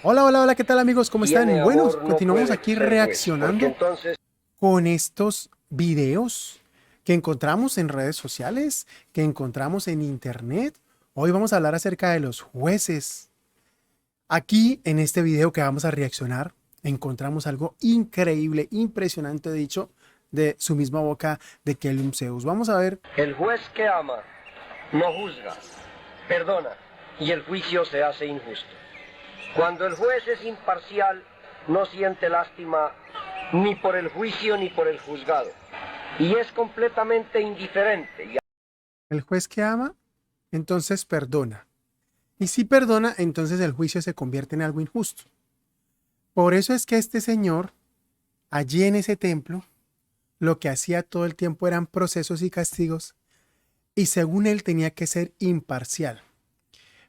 Hola, hola, hola, ¿qué tal amigos? ¿Cómo Tiene están? Bueno, amor no continuamos puede aquí ser juez, porque reaccionando entonces con estos videos que encontramos en redes sociales, que encontramos en internet. Hoy vamos a hablar acerca de los jueces. Aquí en este video que vamos a reaccionar, encontramos algo increíble, impresionante dicho de su misma boca de Kellum Zeus. Vamos a ver. el juez que ama no juzga, perdona, y el juicio se hace injusto. Cuando el juez es imparcial, no siente lástima ni por el juicio ni por el juzgado, y es completamente indiferente. El juez que ama, entonces perdona. Y si perdona, entonces el juicio se convierte en algo injusto. Por eso es que este señor, allí en ese templo, lo que hacía todo el tiempo eran procesos y castigos, y según él tenía que ser imparcial.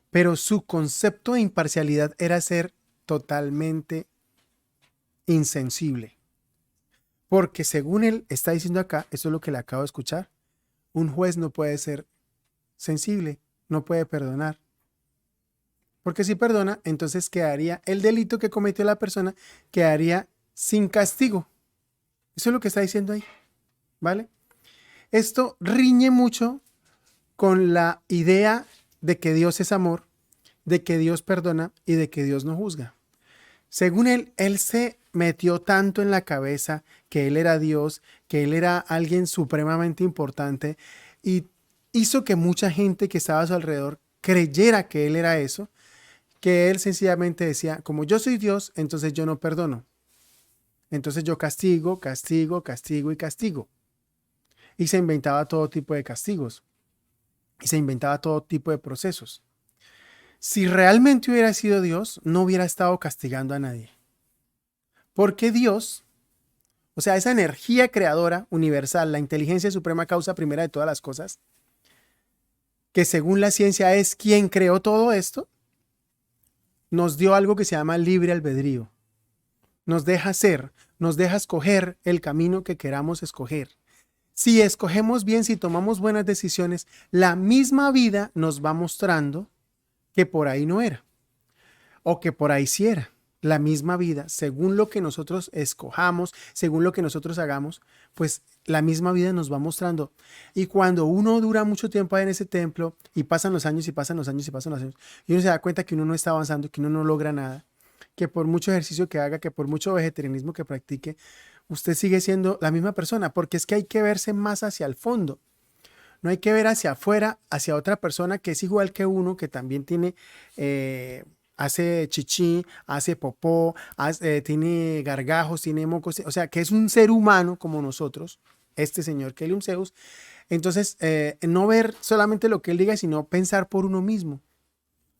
Pero su concepto de imparcialidad era ser totalmente insensible. Porque según él está diciendo acá, eso es lo que le acabo de escuchar, un juez no puede ser sensible, no puede perdonar. Porque si perdona, entonces quedaría el delito que cometió la persona, quedaría sin castigo. Eso es lo que está diciendo ahí, ¿vale? Esto riñe mucho con la idea de que Dios es amor, de que Dios perdona y de que Dios no juzga. Según él se metió tanto en la cabeza que él era Dios, que él era alguien supremamente importante y hizo que mucha gente que estaba a su alrededor creyera que él era eso, que él sencillamente decía, como yo soy Dios, entonces yo no perdono. Entonces yo castigo, castigo, castigo y castigo. Y se inventaba todo tipo de castigos. Y se inventaba todo tipo de procesos. Si realmente hubiera sido Dios, no hubiera estado castigando a nadie. Porque Dios, o sea, esa energía creadora universal, la inteligencia suprema causa primera de todas las cosas, que según la ciencia es quien creó todo esto, nos dio algo que se llama libre albedrío. Nos deja ser, nos deja escoger el camino que queramos escoger. Si escogemos bien, si tomamos buenas decisiones, la misma vida nos va mostrando que por ahí no era o que por ahí sí era. La misma vida, según lo que nosotros escojamos, según lo que nosotros hagamos, pues la misma vida nos va mostrando. Y cuando uno dura mucho tiempo ahí en ese templo y pasan los años y pasan los años y pasan los años, y uno se da cuenta que uno no está avanzando, que uno no logra nada, que por mucho ejercicio que haga, que por mucho vegetarianismo que practique, usted sigue siendo la misma persona, porque es que hay que verse más hacia el fondo. No hay que ver hacia afuera, hacia otra persona que es igual que uno, que también tiene, hace chichi, hace popó, tiene gargajos, tiene mocos, o sea, que es un ser humano como nosotros, este señor Kellum Zeus. Entonces, no ver solamente lo que él diga, sino pensar por uno mismo.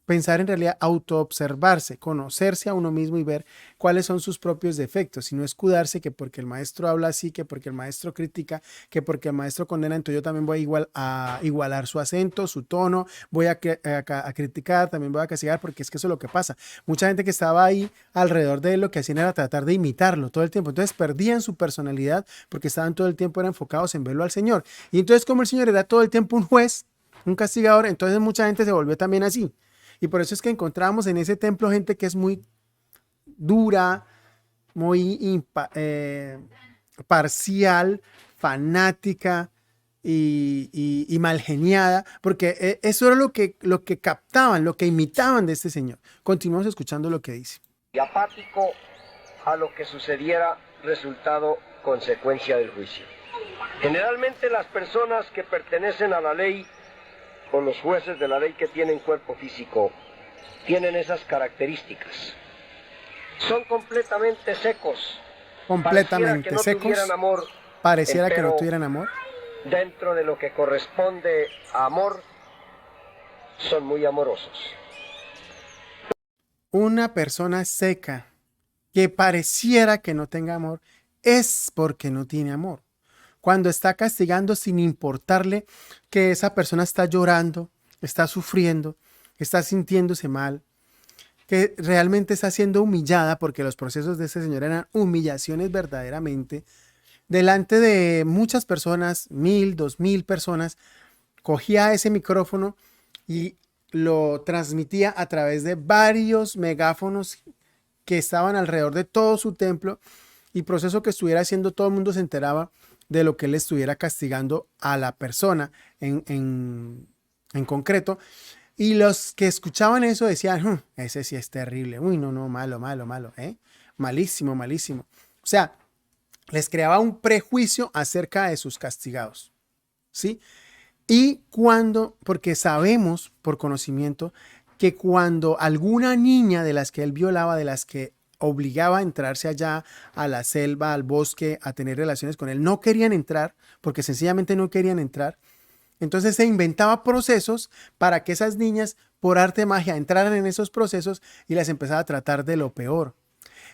Pensar en realidad, autoobservarse, conocerse a uno mismo y ver cuáles son sus propios defectos, y no escudarse que porque el maestro habla así, que porque el maestro critica, que porque el maestro condena, entonces yo también voy a igualar su acento, su tono, voy a criticar, también voy a castigar, porque es que eso es lo que pasa. Mucha gente que estaba ahí alrededor de él lo que hacían era tratar de imitarlo todo el tiempo, entonces perdían su personalidad porque estaban todo el tiempo eran enfocados en verlo al Señor. Y entonces como el Señor era todo el tiempo un juez, un castigador, entonces mucha gente se volvió también así. Y por eso es que encontramos en ese templo gente que es muy dura, muy parcial, fanática y mal geniada, porque eso era lo que captaban, lo que imitaban de este señor. Continuamos escuchando lo que dice. Y apático a lo que sucediera resultado consecuencia del juicio. Generalmente las personas que pertenecen a la ley o los jueces de la ley que tienen cuerpo físico tienen esas características. Son completamente secos. Pareciera que Completamente no tuvieran secos, amor, pareciera que no pero tuvieran amor. dentro de lo que corresponde a amor, son muy amorosos. Una persona seca que pareciera que no tenga amor es porque no tiene amor. Cuando está castigando sin importarle que esa persona está llorando, está sufriendo, está sintiéndose mal, que realmente está siendo humillada, porque los procesos de ese señor eran humillaciones verdaderamente, delante de muchas personas, 1000, 2000 personas, cogía ese micrófono y lo transmitía a través de varios megáfonos que estaban alrededor de todo su templo y proceso que estuviera haciendo, todo el mundo se enteraba de lo que él estuviera castigando a la persona en concreto. Y los que escuchaban eso decían, ese sí es terrible. Uy, no, malo, malo, malo. Malísimo, malísimo. O sea, les creaba un prejuicio acerca de sus castigados. ¿Sí? Y porque sabemos por conocimiento que cuando alguna niña de las que él violaba, de las que obligaba a entrarse allá a la selva, al bosque, a tener relaciones con él, no querían entrar, porque sencillamente no querían entrar, entonces se inventaba procesos para que esas niñas, por arte de magia, entraran en esos procesos y las empezaba a tratar de lo peor.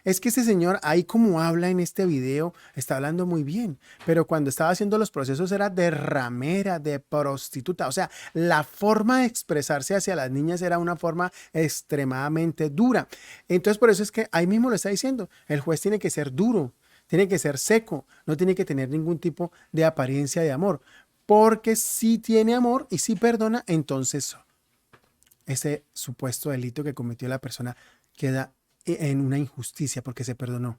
Es que este señor, ahí como habla en este video, está hablando muy bien, pero cuando estaba haciendo los procesos era de ramera, de prostituta. O sea, la forma de expresarse hacia las niñas era una forma extremadamente dura. Entonces, por eso es que ahí mismo lo está diciendo, el juez tiene que ser duro, tiene que ser seco, no tiene que tener ningún tipo de apariencia de amor, porque si tiene amor y si perdona, entonces ese supuesto delito que cometió la persona queda en una injusticia porque se perdonó.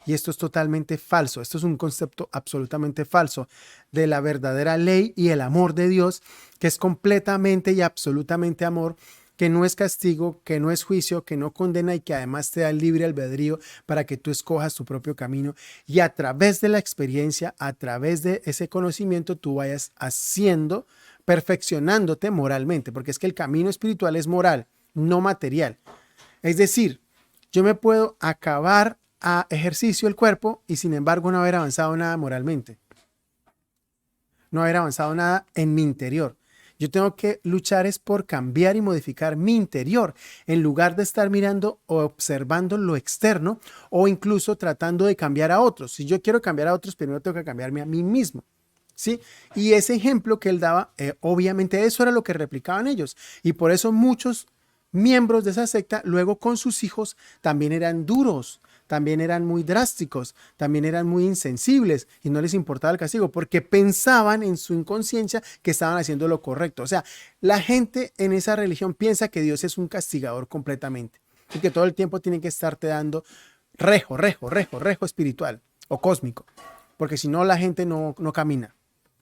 Y esto es totalmente falso. Esto es un concepto absolutamente falso de la verdadera ley y el amor de Dios, que es completamente y absolutamente amor, que no es castigo, que no es juicio, que no condena y que además te da el libre albedrío para que tú escojas tu propio camino y a través de la experiencia, a través de ese conocimiento, tú vayas haciendo, perfeccionándote moralmente, porque es que el camino espiritual es moral, no material. Es decir, yo me puedo acabar a ejercicio el cuerpo y sin embargo no haber avanzado nada moralmente. No haber avanzado nada en mi interior. Yo tengo que luchar es por cambiar y modificar mi interior en lugar de estar mirando o observando lo externo o incluso tratando de cambiar a otros. Si yo quiero cambiar a otros, primero tengo que cambiarme a mí mismo. ¿Sí? Y ese ejemplo que él daba, obviamente eso era lo que replicaban ellos. Y por eso muchos miembros de esa secta luego con sus hijos también eran duros, también eran muy drásticos, también eran muy insensibles y no les importaba el castigo porque pensaban en su inconsciencia que estaban haciendo lo correcto. O sea, la gente en esa religión piensa que Dios es un castigador completamente y que todo el tiempo tiene que estarte dando rejo espiritual o cósmico, porque si no la gente no camina.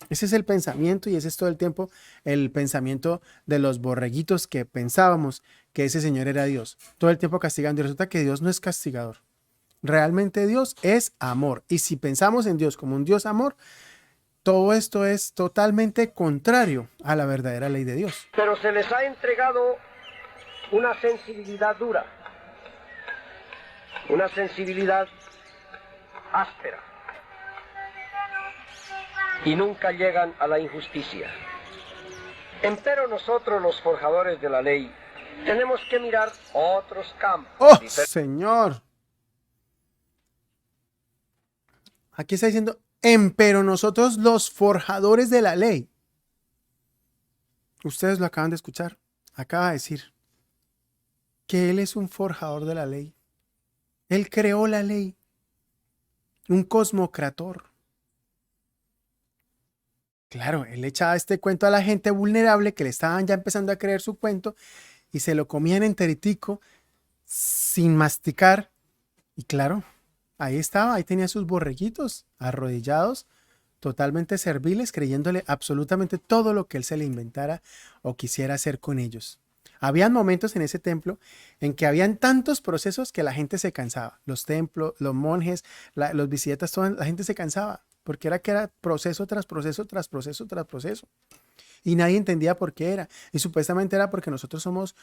Ese es el pensamiento y ese es todo el tiempo el pensamiento de los borreguitos que pensábamos que ese señor era Dios. Todo el tiempo castigando y resulta que Dios no es castigador. Realmente Dios es amor. Y si pensamos en Dios como un Dios amor, todo esto es totalmente contrario a la verdadera ley de Dios. Pero se les ha entregado una sensibilidad dura, una sensibilidad áspera. Y nunca llegan a la injusticia. Empero nosotros, los forjadores de la ley, tenemos que mirar otros campos. ¡Oh, Señor! Aquí está diciendo, empero nosotros, los forjadores de la ley. Ustedes lo acaban de escuchar. Acaba de decir que Él es un forjador de la ley. Él creó la ley. Un cosmocrator. Claro, él echaba este cuento a la gente vulnerable que le estaban ya empezando a creer su cuento y se lo comían enteritico sin masticar. Y claro, ahí estaba, ahí tenía sus borreguitos arrodillados, totalmente serviles, creyéndole absolutamente todo lo que él se le inventara o quisiera hacer con ellos. Habían momentos en ese templo en que habían tantos procesos que la gente se cansaba. Los templos, los monjes, los visitas, toda la gente se cansaba. Porque era proceso tras proceso, tras proceso, tras proceso. Y nadie entendía por qué era. Y supuestamente era porque nosotros somos,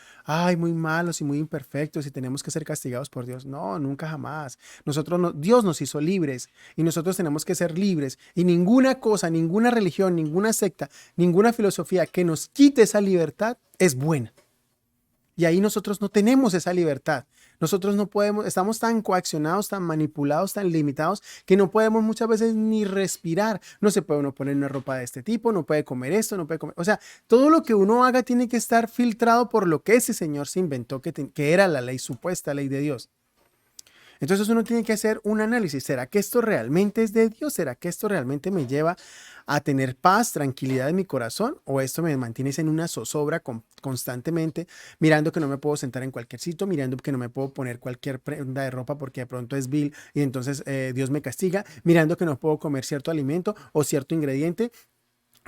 muy malos y muy imperfectos y tenemos que ser castigados por Dios. No, nunca jamás. Dios nos hizo libres y nosotros tenemos que ser libres. Y ninguna cosa, ninguna religión, ninguna secta, ninguna filosofía que nos quite esa libertad es buena. Y ahí nosotros no tenemos esa libertad. Nosotros no podemos, estamos tan coaccionados, tan manipulados, tan limitados, que no podemos muchas veces ni respirar. No se puede uno poner una ropa de este tipo, no puede comer esto, no puede comer. O sea, todo lo que uno haga tiene que estar filtrado por lo que ese señor se inventó, que era la ley, supuesta ley de Dios. Entonces uno tiene que hacer un análisis. ¿Será que esto realmente es de Dios? ¿Será que esto realmente me lleva a tener paz, tranquilidad en mi corazón? ¿O esto me mantiene en una zozobra constantemente, mirando que no me puedo sentar en cualquier sitio, mirando que no me puedo poner cualquier prenda de ropa porque de pronto es vil y entonces Dios me castiga, mirando que no puedo comer cierto alimento o cierto ingrediente?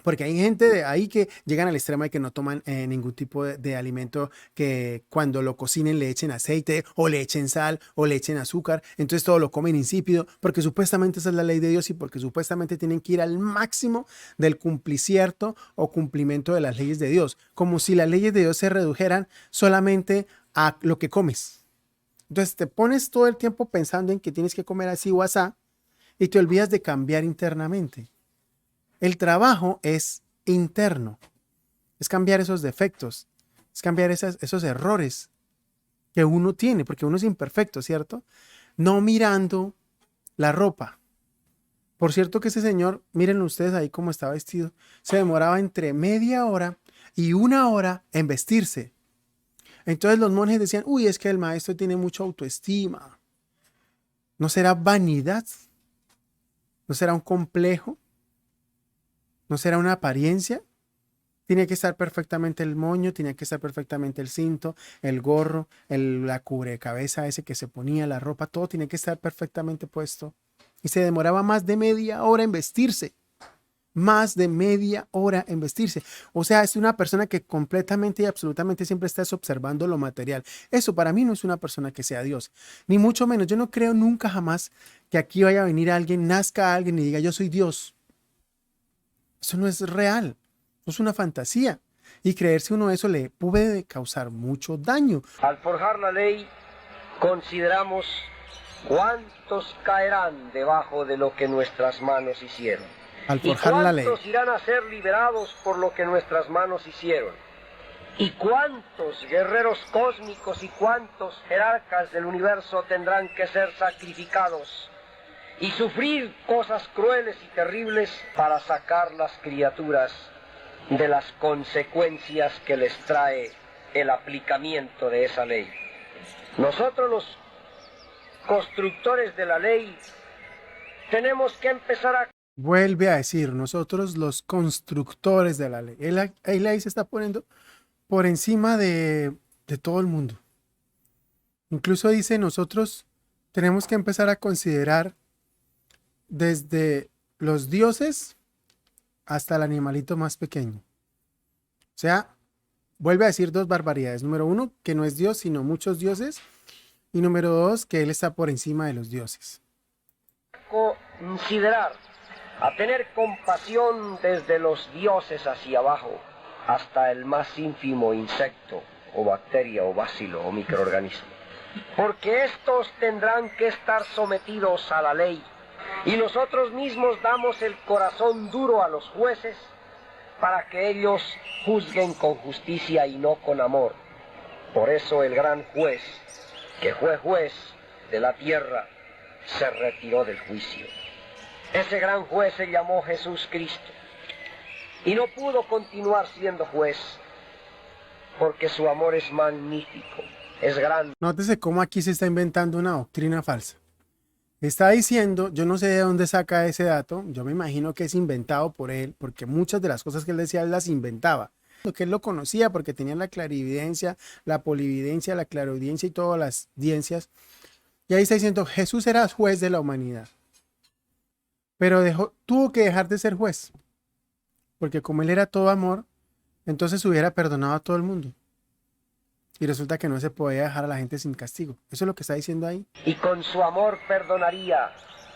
Porque hay gente de ahí que llegan al extremo de que no toman ningún tipo de alimento que cuando lo cocinen le echen aceite o le echen sal o le echen azúcar. Entonces todo lo comen insípido porque supuestamente esa es la ley de Dios y porque supuestamente tienen que ir al máximo del cumpliciento o cumplimiento de las leyes de Dios. Como si las leyes de Dios se redujeran solamente a lo que comes. Entonces te pones todo el tiempo pensando en que tienes que comer así o asá y te olvidas de cambiar internamente. El trabajo es interno, es cambiar esos defectos, es cambiar esos errores que uno tiene, porque uno es imperfecto, ¿cierto? No mirando la ropa. Por cierto que ese señor, miren ustedes ahí cómo está vestido, se demoraba entre media hora y una hora en vestirse. Entonces los monjes decían, uy, es que el maestro tiene mucha autoestima. ¿No será vanidad? ¿No será un complejo? ¿No será una apariencia? Tiene que estar perfectamente el moño, tenía que estar perfectamente el cinto, el gorro, la cubrecabeza ese que se ponía, la ropa, todo tiene que estar perfectamente puesto. Y se demoraba más de media hora en vestirse. Más de media hora en vestirse. O sea, es una persona que completamente y absolutamente siempre está observando lo material. Eso para mí no es una persona que sea Dios. Ni mucho menos. Yo no creo nunca jamás que aquí vaya a venir alguien, nazca alguien y diga yo soy Dios. Eso no es real, eso es una fantasía. Y creerse uno eso le puede causar mucho daño. Al forjar la ley, consideramos cuántos caerán debajo de lo que nuestras manos hicieron. Al Y forjar la ley. cuántos irán a ser liberados por lo que nuestras manos hicieron. Y cuántos guerreros cósmicos y cuántos jerarcas del universo tendrán que ser sacrificados y sufrir cosas crueles y terribles para sacar las criaturas de las consecuencias que les trae el aplicamiento de esa ley. Nosotros los constructores de la ley tenemos que empezar a... Vuelve a decir, nosotros los constructores de la ley. Él ahí se está poniendo por encima de todo el mundo. Incluso dice, nosotros tenemos que empezar a considerar desde los dioses hasta el animalito más pequeño. O sea, vuelve a decir dos barbaridades. Número uno, que no es Dios, sino muchos dioses. Y número dos, que Él está por encima de los dioses. Considerar, a tener compasión desde los dioses hacia abajo, hasta el más ínfimo insecto, o bacteria, o bacilo, o microorganismo. Porque estos tendrán que estar sometidos a la ley. Y nosotros mismos damos el corazón duro a los jueces para que ellos juzguen con justicia y no con amor. Por eso el gran juez, que fue juez de la tierra, se retiró del juicio. Ese gran juez se llamó Jesús Cristo y no pudo continuar siendo juez porque su amor es magnífico, es grande. Nótese cómo aquí se está inventando una doctrina falsa. Está diciendo, yo no sé de dónde saca ese dato, yo me imagino que es inventado por él, porque muchas de las cosas que él decía él las inventaba. Que él lo conocía porque tenía la clarividencia, la polividencia, la clarividencia y todas las ciencias. Y ahí está diciendo, Jesús era juez de la humanidad. Pero tuvo que dejar de ser juez. Porque como él era todo amor, entonces hubiera perdonado a todo el mundo. Y resulta que no se podía dejar a la gente sin castigo. Eso es lo que está diciendo ahí. Y con su amor perdonaría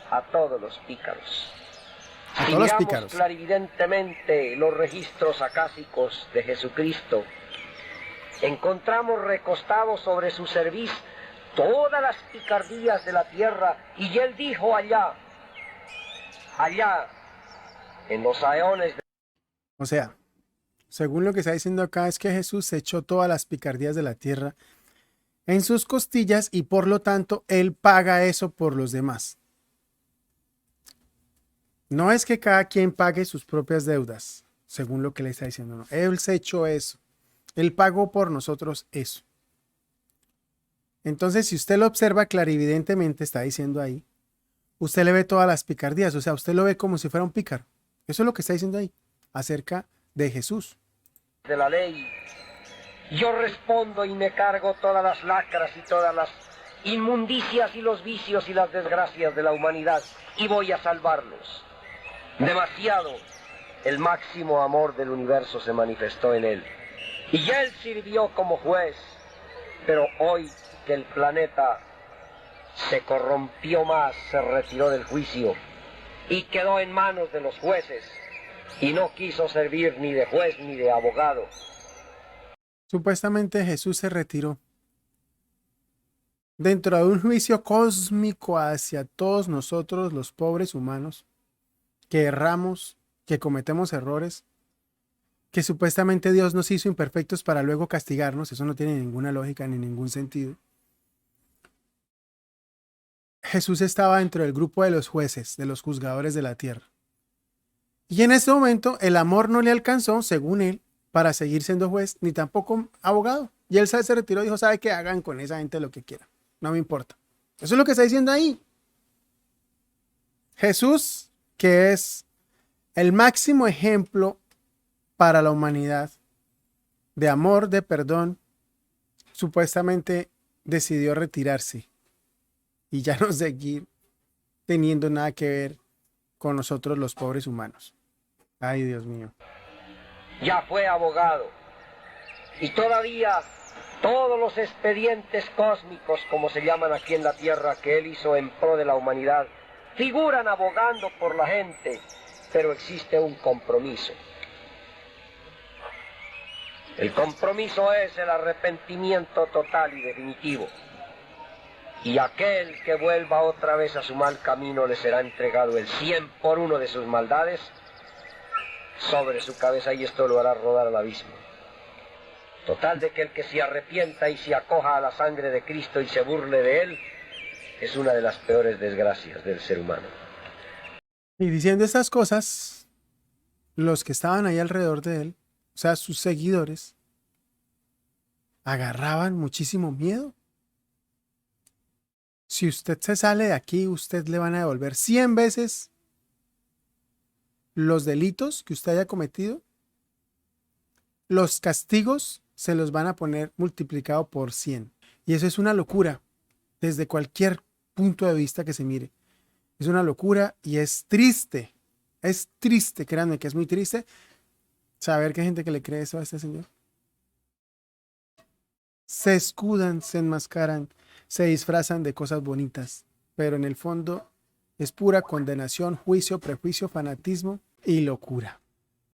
a todos los pícaros. A Si todos los miramos pícaros. clarividentemente los registros acásicos de Jesucristo, encontramos recostados sobre su cerviz todas las picardías de la tierra, y él dijo allá, en los aeones de... O sea, según lo que está diciendo acá es que Jesús se echó todas las picardías de la tierra en sus costillas y por lo tanto él paga eso por los demás. No es que cada quien pague sus propias deudas, según lo que le está diciendo, no. Él se echó eso. Él pagó por nosotros eso. Entonces, si usted lo observa clarividentemente, está diciendo ahí, usted le ve todas las picardías, o sea, usted lo ve como si fuera un pícaro. Eso es lo que está diciendo ahí, acerca de Jesús. De la ley, yo respondo y me cargo todas las lacras y todas las inmundicias y los vicios y las desgracias de la humanidad y voy a salvarlos. Demasiado el máximo amor del universo se manifestó en él. Y ya él sirvió como juez, pero hoy que el planeta se corrompió más, se retiró del juicio y quedó en manos de los jueces y no quiso servir ni de juez ni de abogado. Supuestamente Jesús se retiró dentro de un juicio cósmico hacia todos nosotros, los pobres humanos, que erramos, que cometemos errores, que supuestamente Dios nos hizo imperfectos para luego castigarnos. Eso no tiene ninguna lógica ni ningún sentido. Jesús estaba dentro del grupo de los jueces, de los juzgadores de la tierra. Y en este momento el amor no le alcanzó, según él, para seguir siendo juez, ni tampoco abogado. Y él se retiró y dijo, ¿sabe qué? Hagan con esa gente lo que quieran. No me importa. Eso es lo que está diciendo ahí. Jesús, que es el máximo ejemplo para la humanidad de amor, de perdón, supuestamente decidió retirarse y ya no seguir teniendo nada que ver con nosotros los pobres humanos. Ay, Dios mío. Ya fue abogado y todavía todos los expedientes cósmicos, como se llaman aquí en la tierra, que él hizo en pro de la humanidad, figuran abogando por la gente, pero existe un compromiso. El compromiso es el arrepentimiento total y definitivo. Y aquel que vuelva otra vez a su mal camino le será entregado el 100 por 1 de sus maldades sobre su cabeza y esto lo hará rodar al abismo. Total de que el que se arrepienta y se acoja a la sangre de Cristo y se burle de él es una de las peores desgracias del ser humano. Y diciendo estas cosas, los que estaban ahí alrededor de él, o sea, sus seguidores, agarraban muchísimo miedo. Si usted se sale de aquí, usted le van a devolver 100 veces los delitos que usted haya cometido. Los castigos se los van a poner multiplicado por 100. Y eso es una locura, desde cualquier punto de vista que se mire. Es una locura y es triste. Es triste, créanme que es muy triste saber que hay gente que le cree eso a este señor. Se escudan, se enmascaran, se disfrazan de cosas bonitas, pero en el fondo es pura condenación, juicio, prejuicio, fanatismo y locura.